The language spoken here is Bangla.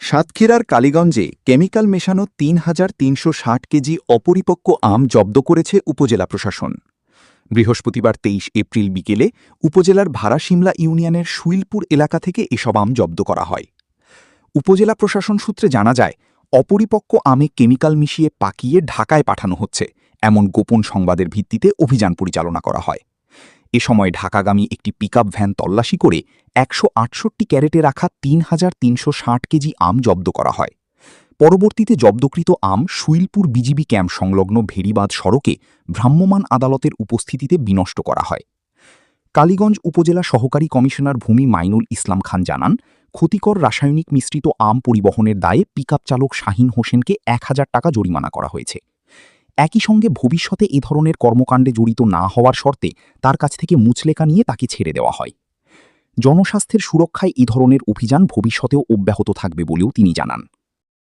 সাতক্ষীরার কালীগঞ্জে কেমিক্যাল মেশানো ৩,৩৬০ কেজি অপরিপক্ক আম জব্দ করেছে উপজেলা প্রশাসন। বৃহস্পতিবার ২৩ এপ্রিল বিকেলে উপজেলার ভাড়াশিমলা ইউনিয়নের শুইলপুর এলাকা থেকে এসব আম জব্দ করা হয়। উপজেলা প্রশাসন সূত্রে জানা যায়, অপরিপক্ক আমে কেমিক্যাল মিশিয়ে পাকিয়ে ঢাকায় পাঠানো হচ্ছে এমন গোপন সংবাদের ভিত্তিতে অভিযান পরিচালনা করা হয়। এ সময় ঢাকাগামী একটি পিকআপ ভ্যান তল্লাশি করে ১৬৮ ক্যারেটে রাখা ৩,৩৬০ কেজি আম জব্দ করা হয়। পরবর্তীতে জব্দকৃত আম শুইলপুর বিজিবি ক্যাম্প সংলগ্ন ভেড়িবাঁধ সড়কে ভ্রাম্যমাণ আদালতের উপস্থিতিতে বিনষ্ট করা হয়। কালীগঞ্জ উপজেলা সহকারী কমিশনার ভূমি মাইনুল ইসলাম খান জানান, ক্ষতিকর রাসায়নিক মিশ্রিত আম পরিবহনের দায়ে পিকআপ চালক শাহীন হোসেনকে ১,০০০ টাকা জরিমানা করা হয়েছে। একই সঙ্গে ভবিষ্যতে এ ধরনের কর্মকাণ্ডে জড়িত না হওয়ার শর্তে তার কাছ থেকে মুচলেকা নিয়ে তাকে ছেড়ে দেওয়া হয়। জনস্বাস্থ্যের সুরক্ষায় এ ধরনের অভিযান ভবিষ্যতেও অব্যাহত থাকবে বলেও তিনি জানান।